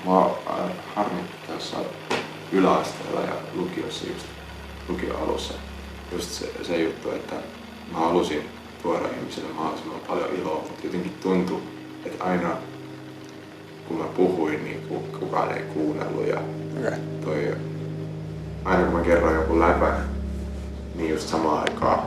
Mua harmittaa jossain yläasteella ja lukiossa just lukion alussa just se juttu, että mä halusin tuoda ihmisille mahdollisimman paljon iloa, mutta jotenkin tuntui, että aina kun mä puhuin, niin kukaan ei kuunnellut ja aina kun mä kerroin jonkun läpän, niin just samaan aikaan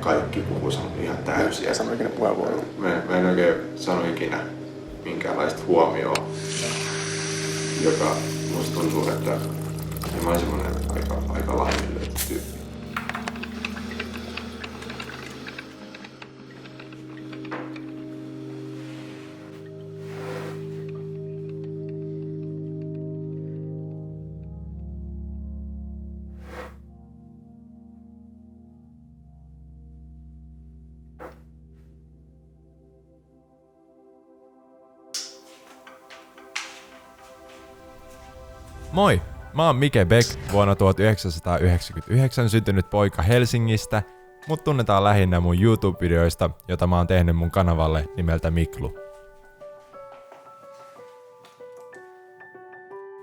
kaikki puhuu ihan täysin. Ja sano ikinä puheenvuoroa. Mä en oikein sano ikinä minkäänlaista huomioon, joka musta tuntuu, että mä oon semmonen aika laiminlyöty tyyppi. Moi! Mä oon Mike Beck, vuonna 1999 syntynyt poika Helsingistä, mut tunnetaan lähinnä mun YouTube-videoista, jota mä oon tehnyt mun kanavalle nimeltä Miklu.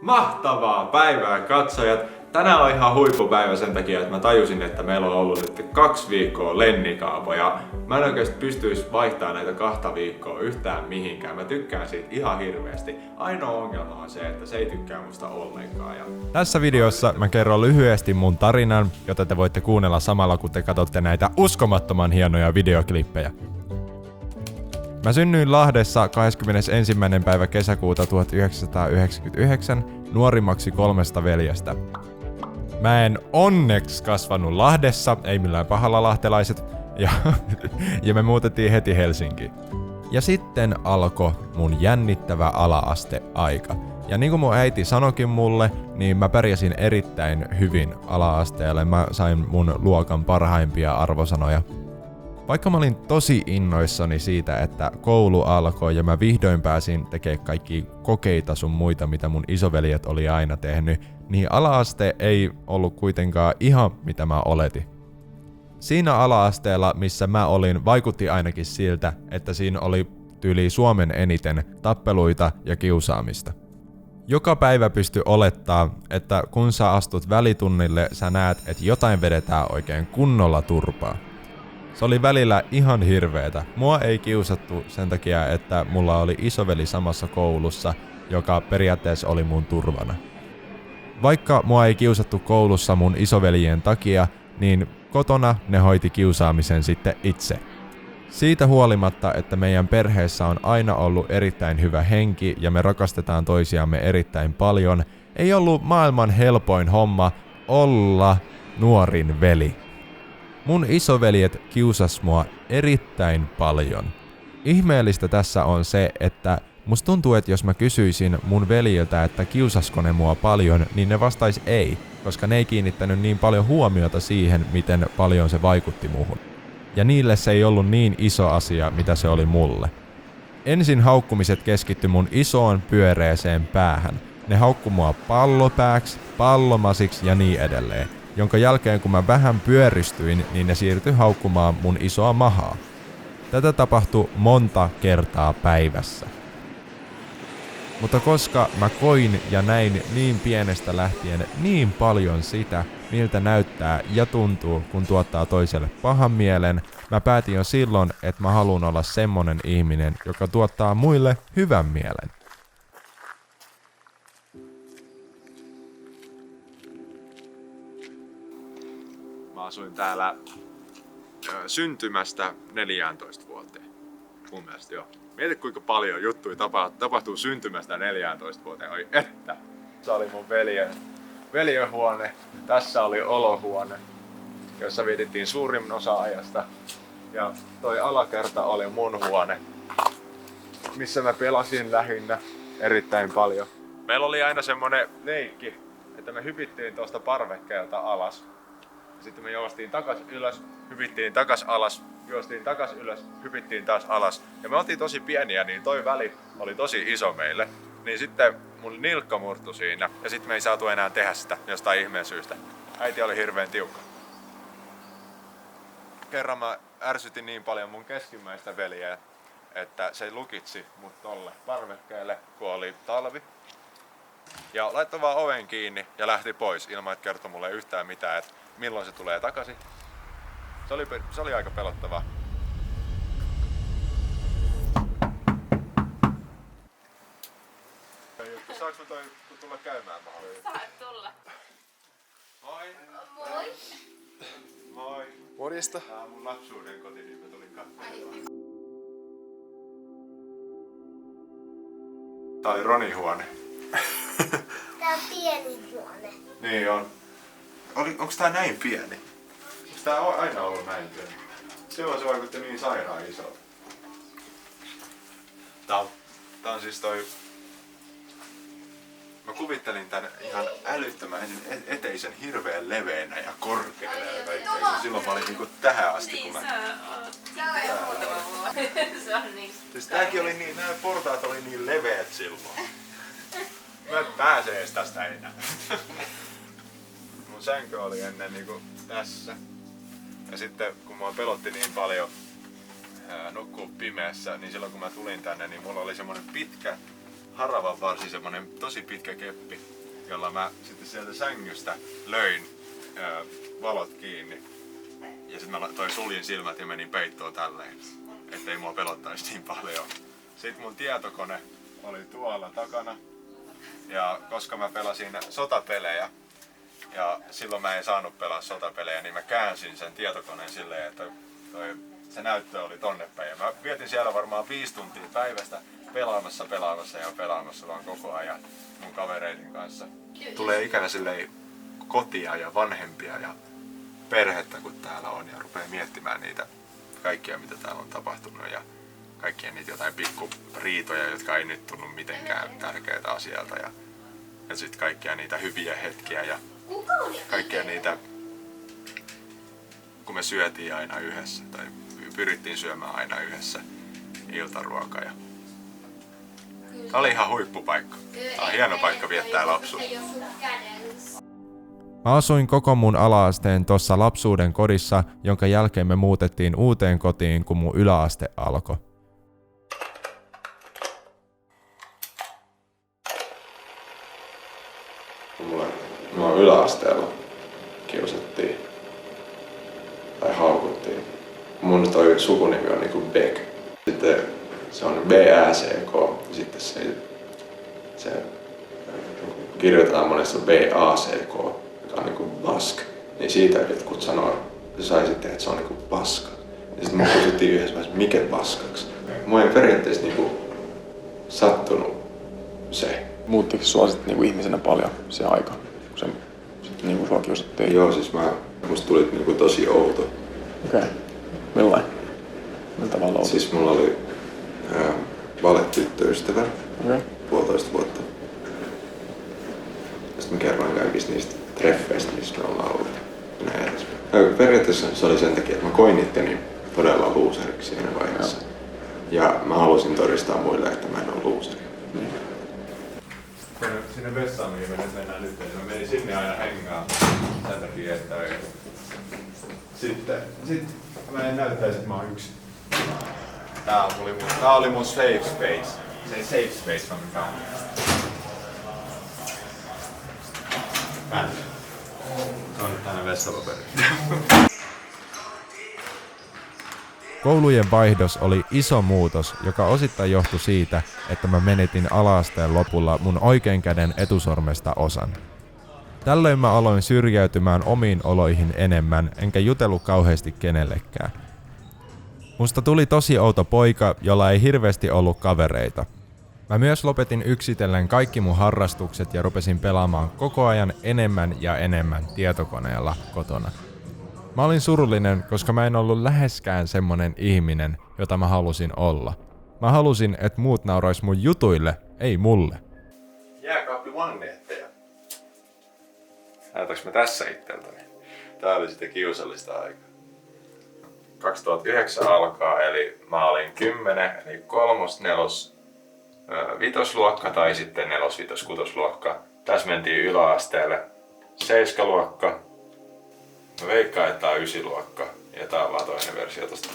Mahtavaa päivää katsojat! Tänään on ihan huippupäivä sen takia, että mä tajusin, että meillä on ollut nyt 2 viikkoa lennikaapo ja mä en oikeesti pystyis vaihtamaan näitä 2 viikkoa yhtään mihinkään. Mä tykkään siitä ihan hirveästi. Ainoa ongelma on se, että se ei tykkää musta ollenkaan. Tässä videossa mä kerron lyhyesti mun tarinan, jota te voitte kuunnella samalla kun te katsotte näitä uskomattoman hienoja videoklippejä. Mä synnyin Lahdessa 21. päivä kesäkuuta 1999 nuorimmaksi 3 veljestä. Mä en onneksi kasvanut Lahdessa, ei millään pahalla lahtelaiset, ja me muutettiin heti Helsinkiin. Ja sitten alkoi mun jännittävä ala-aste-aika. Ja niin kuin mun äiti sanokin mulle, niin mä pärjäsin erittäin hyvin ala-asteelle. Mä sain mun luokan parhaimpia arvosanoja. Vaikka mä olin tosi innoissani siitä, että koulu alkoi ja mä vihdoin pääsin tekemään kaikki kokeita sun muita, mitä mun isoveljet oli aina tehnyt, niin ala-aste ei ollut kuitenkaan ihan mitä mä oletin. Siinä ala-asteella, missä mä olin, vaikutti ainakin siltä, että siinä oli tyyli Suomen eniten tappeluita ja kiusaamista. Joka päivä pystyi olettaa, että kun sä astut välitunnille, sä näet, että jotain vedetään oikein kunnolla turpaa. Se oli välillä ihan hirveetä. Mua ei kiusattu sen takia, että mulla oli isoveli samassa koulussa, joka periaatteessa oli mun turvana. Vaikka mua ei kiusattu koulussa mun isoveljien takia, niin kotona ne hoiti kiusaamisen sitten itse. Siitä huolimatta, että meidän perheessä on aina ollut erittäin hyvä henki ja me rakastetaan toisiamme erittäin paljon, ei ollut maailman helpoin homma olla nuorin veli. Mun isoveljet kiusas mua erittäin paljon. Ihmeellistä tässä on se, että musta tuntuu, että jos mä kysyisin mun veljiltä, että kiusasko ne mua paljon, niin ne vastais ei, koska ne ei kiinnittänyt niin paljon huomiota siihen, miten paljon se vaikutti muuhun. Ja niille se ei ollut niin iso asia, mitä se oli mulle. Ensin haukkumiset keskittyi mun isoon pyöreeseen päähän. Ne haukku mua pallopääksi, pallomasiksi ja niin edelleen. Jonka jälkeen kun mä vähän pyöristyin, niin ne siirtyi haukkumaan mun isoa mahaa. Tätä tapahtui monta kertaa päivässä. Mutta koska mä koin ja näin niin pienestä lähtien niin paljon sitä, miltä näyttää ja tuntuu, kun tuottaa toiselle pahan mielen, mä päätin jo silloin, että mä haluan olla semmonen ihminen, joka tuottaa muille hyvän mielen. Mä asuin täällä syntymästä 14 vuoteen. Mun mielestä joo. Mieti kuinka paljon juttuja tapahtuu syntymästä 14 vuoteen. Oi että! Tässä oli mun veljen huone. Tässä oli olohuone, jossa vietettiin suurin osa ajasta. Ja toi alakerta oli mun huone, missä mä pelasin lähinnä erittäin paljon. Meillä oli aina semmonen leikki, että me hypittiin tuosta parvekkeelta alas. Sitten me juostiin takas ylös, hypittiin takas alas, juostiin takas ylös, hypittiin taas alas. Ja me oltiin tosi pieniä, niin toi väli oli tosi iso meille. Niin sitten mun nilkka murtui siinä ja sitten me ei saatu enää tehdä sitä jostain ihmeen syystä. Äiti oli hirveän tiukka. Kerran mä ärsytin niin paljon mun keskimmäistä veljeä, että se lukitsi mut tolle parvekkeelle, kun oli talvi. Ja laittoi vaan oven kiinni ja lähti pois ilman, että kertoi mulle yhtään mitään, että milloin se tulee takaisin. Se oli aika pelottavaa. Saanko toi tulla käymään mahdollisesti? Saat tulla. Moi! Moi! Moi! Morjesta. Tää on mun lapsuuden koti, niin mä tulin katselemaan. Tää oli Ronin huone. Tää on pieni huone. Niin on. Onks tää näin pieni? Onks tää aina ollut näin pieni? Silloin se vaikutti niin sairaan isolta. Tää on siis toi... Mä kuvittelin tän ihan älyttömän eteisen hirveän leveänä ja korkeana ja kaikkea. Silloin mä olin niinku tähän asti kun mä... Se on niin. Siis tääkin oli niin, nämä portaat oli niin leveät silloin. Mä en pääse edes tästä enää. Mun sänky oli ennen niinku tässä. Ja sitten kun mua pelotti niin paljon nukkua pimeässä, niin silloin kun mä tulin tänne, niin mulla oli semmonen pitkä haravan varsi, semmonen tosi pitkä keppi, jolla mä sitten sieltä sängystä löin valot kiinni. Ja sitten mä suljin silmät ja menin peittoon tälleen, ettei mua pelottaisi niin paljon. Sitten mun tietokone oli tuolla takana. Ja koska mä pelasin sotapelejä, ja silloin mä en saanut pelaa sotapelejä, niin mä käänsin sen tietokoneen silleen, että se näyttö oli tonne päin. Ja mä vietin siellä varmaan 5 tuntia päivästä pelaamassa vaan koko ajan mun kavereiden kanssa. Tulee ikävä silleen kotia ja vanhempia ja perhettä kun täällä on ja rupeaa miettimään niitä kaikkia mitä täällä on tapahtunut ja kaikkia niitä jotain pikkuriitoja, jotka ei nyt tunnu mitenkään tärkeitä asialta ja sitten kaikkia niitä hyviä hetkiä ja kaikkia niitä kun me syötiin aina yhdessä tai pyrittiin syömään aina yhdessä iltaruokaa. Tää oli ihan huippupaikka. Tää on hieno paikka viettää lapsuutta. Mä asuin koko mun ala-asteen tossa lapsuuden kodissa, jonka jälkeen me muutettiin uuteen kotiin, kun mun yläaste alkoi. Mua yläasteella kiusattiin tai haukuttiin. Mun toi sukunimi on niinku Beck. Sitten se on B-Ä-C-K. Sitten se kirjoitetaan monessa B-A-C-K, joka on niinku Bask. Niin siitä jotkut sanoo, se sai sitten, että se on niinku paska. Ja sitten mua kysyttiin yhdessä vaiheessa, mikä paskaksi. Mua ei periaatteessa niinku sattunut se. Muuttiko sua sit niinku ihmisenä paljon se aika, kun se niinku sua kiusattiin? Joo, siis musta tuli niinku tosi outo. Okei. Millainen? Millä tavalla outo? Siis mulla oli valetyttöystävä, Okei. 1,5 vuotta. Sitten mä kerroin kaikista niistä treffeistä, missä me ollaan ollut. Näin edespäin. Periaatteessa se oli sen takia, että mä koin itteni todella loseriksi siinä vaiheessa. Ja mä halusin todistaa muille, että mä en ole loser. Sinne vessaan, mihin me nyt mennään nyt, niin mä menin sinne aina hengaan sen takia, että sitten mä en näyttäisi, että mä oon yksin. Tää oli mun safe space. Se safe space on mikä on. Se on nyt tänne vessapaperi. Koulujen vaihdos oli iso muutos, joka osittain johtui siitä, että mä menetin ala-asteen lopulla mun oikean käden etusormesta osan. Tällöin mä aloin syrjäytymään omiin oloihin enemmän, enkä jutellut kauheasti kenellekään. Musta tuli tosi outo poika, jolla ei hirveästi ollut kavereita. Mä myös lopetin yksitellen kaikki mun harrastukset ja rupesin pelaamaan koko ajan enemmän ja enemmän tietokoneella kotona. Mä olin surullinen, koska mä en ollut läheskään semmonen ihminen, jota mä halusin olla. Mä halusin, että muut naurais mun jutuille, ei mulle. Jääkaappi-magneetteja. Näytäks mä tässä itseltäni? Tää oli sitten kiusallista aikaa. 2009 alkaa, eli mä olin 10, eli 3., 4., 5. luokka tai sitten 4., 5., 6. luokka. Tässä mentiin yläasteelle 7. luokka. Mä veikkaan, että tää on 9. luokka ja tää on vaan toinen versio tosta.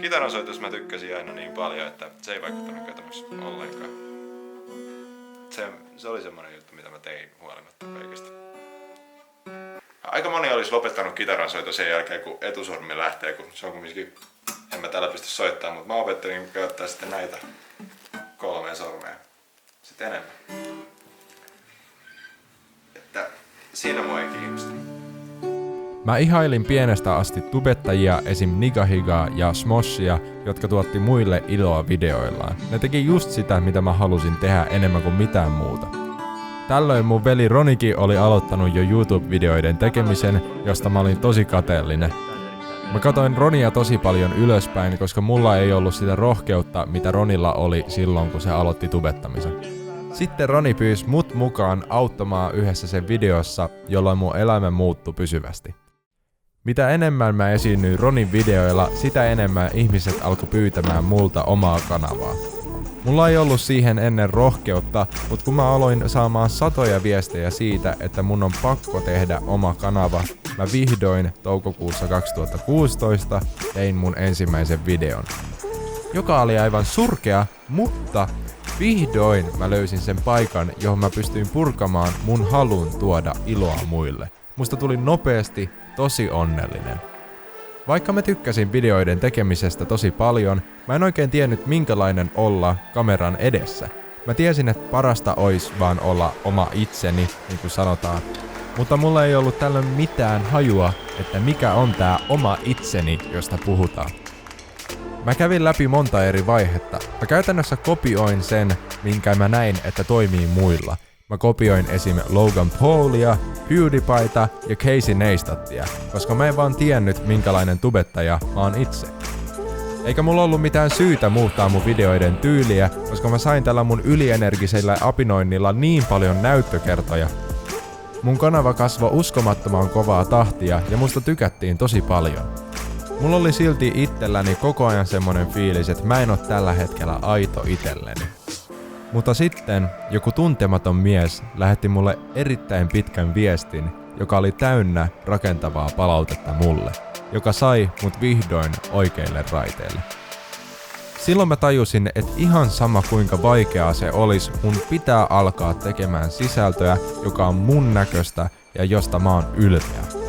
Kitaransoitus mä tykkäsin aina niin paljon, että se ei vaikuttanut käytännössä ollenkaan. Se oli semmoinen juttu, mitä mä tein huolimatta kaikesta. Aika moni olisi lopettanut kitaransoito sen jälkeen, kun etusormi lähtee, kun se on kumminkin, en mä täällä pysty soittamaan, mutta mä opettelin käyttää sitten näitä 3 sormea. Sitten enemmän. Että siinä mua ei kiinnosta. Mä ihailin pienestä asti tubettajia, esim. Nigahigaa ja Smoshia, jotka tuotti muille iloa videoillaan. Ne teki just sitä, mitä mä halusin tehdä enemmän kuin mitään muuta. Tällöin mun veli Ronikin oli aloittanut jo YouTube-videoiden tekemisen, josta mä olin tosi kateellinen. Mä katoin Ronia tosi paljon ylöspäin, koska mulla ei ollut sitä rohkeutta, mitä Ronilla oli silloin, kun se aloitti tubettamisen. Sitten Roni pyysi mut mukaan auttamaan yhdessä sen videossa, jolloin mun elämä muuttui pysyvästi. Mitä enemmän mä esiinnyin Ronin videoilla, sitä enemmän ihmiset alkoi pyytämään multa omaa kanavaa. Mulla ei ollut siihen ennen rohkeutta, mutta kun mä aloin saamaan satoja viestejä siitä, että mun on pakko tehdä oma kanava, mä vihdoin toukokuussa 2016 tein mun ensimmäisen videon. Joka oli aivan surkea, mutta vihdoin mä löysin sen paikan, johon mä pystyin purkamaan mun halun tuoda iloa muille. Musta tuli nopeasti tosi onnellinen. Vaikka mä tykkäsin videoiden tekemisestä tosi paljon, mä en oikein tiennyt minkälainen olla kameran edessä. Mä tiesin, että parasta ois vaan olla oma itseni, niin kuin sanotaan. Mutta mulla ei ollut tällöin mitään hajua, että mikä on tää oma itseni, josta puhutaan. Mä kävin läpi monta eri vaihetta. Mä käytännössä kopioin sen, minkä mä näin, että toimii muilla. Mä kopioin esim. Logan Paulia, PewDiePieta ja Casey Neistatia, koska mä en vaan tiennyt minkälainen tubettaja mä oon itse. Eikä mulla ollut mitään syytä muuttaa mun videoiden tyyliä, koska mä sain tällä mun ylienergisellä apinoinnilla niin paljon näyttökertoja. Mun kanava kasvoi uskomattoman kovaa tahtia ja musta tykättiin tosi paljon. Mulla oli silti itselläni koko ajan semmonen fiilis, että mä en oo tällä hetkellä aito itselleni. Mutta sitten joku tuntematon mies lähetti mulle erittäin pitkän viestin, joka oli täynnä rakentavaa palautetta mulle, joka sai mut vihdoin oikeille raiteille. Silloin mä tajusin, että ihan sama kuinka vaikeaa se olisi, mun pitää alkaa tekemään sisältöä, joka on mun näköistä ja josta mä oon ylpeä.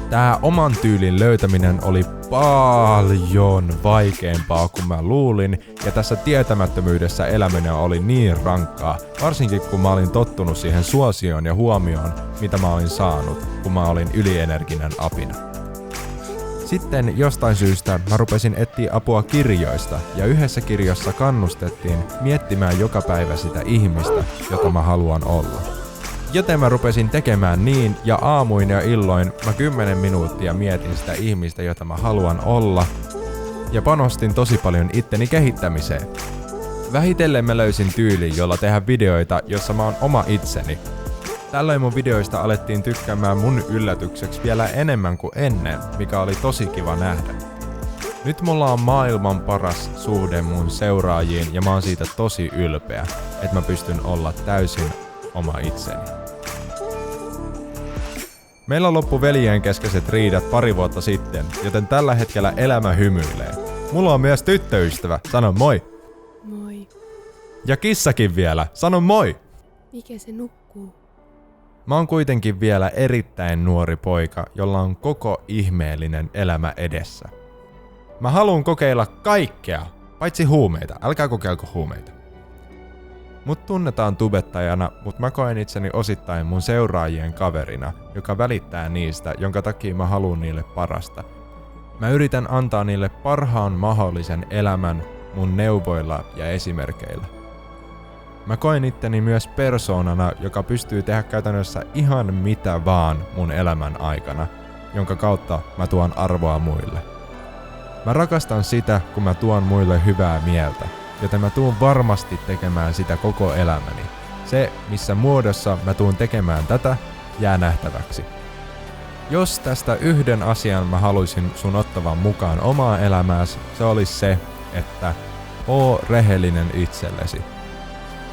Tää oman tyylin löytäminen oli paljon vaikeampaa kuin mä luulin, ja tässä tietämättömyydessä eläminen oli niin rankkaa, varsinkin kun mä olin tottunut siihen suosioon ja huomioon, mitä mä olin saanut, kun mä olin ylienerginen apina. Sitten jostain syystä mä rupesin etsiä apua kirjoista, ja yhdessä kirjassa kannustettiin miettimään joka päivä sitä ihmistä, jota mä haluan olla. Joten mä rupesin tekemään niin, ja aamuin ja illoin mä 10 minuuttia mietin sitä ihmistä, jota mä haluan olla, ja panostin tosi paljon itteni kehittämiseen. Vähitellen mä löysin tyylin, jolla tehdä videoita, jossa mä oon oma itseni. Tällöin mun videoista alettiin tykkäämään mun yllätykseksi vielä enemmän kuin ennen, mikä oli tosi kiva nähdä. Nyt mulla on maailman paras suhde mun seuraajiin, ja mä oon siitä tosi ylpeä, että mä pystyn olla täysin oma itseni. Meillä loppu veljien keskeiset riidat pari vuotta sitten, joten tällä hetkellä elämä hymyilee. Mulla on myös tyttöystävä, sano moi! Moi. Ja kissakin vielä, sano moi! Mikä se nukkuu? Mä oon kuitenkin vielä erittäin nuori poika, jolla on koko ihmeellinen elämä edessä. Mä haluun kokeilla kaikkea, paitsi huumeita, älkää kokeilko huumeita. Mut tunnetaan tubettajana, mut mä koen itseni osittain mun seuraajien kaverina, joka välittää niistä, jonka takia mä haluun niille parasta. Mä yritän antaa niille parhaan mahdollisen elämän mun neuvoilla ja esimerkeillä. Mä koen itteni myös persoonana, joka pystyy tehdä käytännössä ihan mitä vaan mun elämän aikana, jonka kautta mä tuon arvoa muille. Mä rakastan sitä, kun mä tuon muille hyvää mieltä, joten mä tuun varmasti tekemään sitä koko elämäni. Se, missä muodossa mä tuun tekemään tätä, jää nähtäväksi. Jos tästä yhden asian mä haluaisin sun ottavan mukaan omaa elämääsi, se olisi se, että oo rehellinen itsellesi.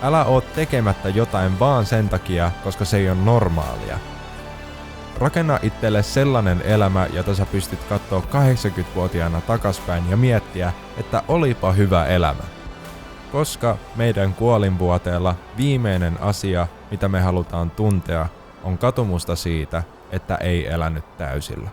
Älä oo tekemättä jotain vaan sen takia, koska se ei ole normaalia. Rakenna itselle sellainen elämä, jota sä pystyt katsoa 80-vuotiaana takaspäin ja miettiä, että olipa hyvä elämä. Koska meidän kuolinvuoteella viimeinen asia, mitä me halutaan tuntea, on katumusta siitä, että ei elänyt täysillä.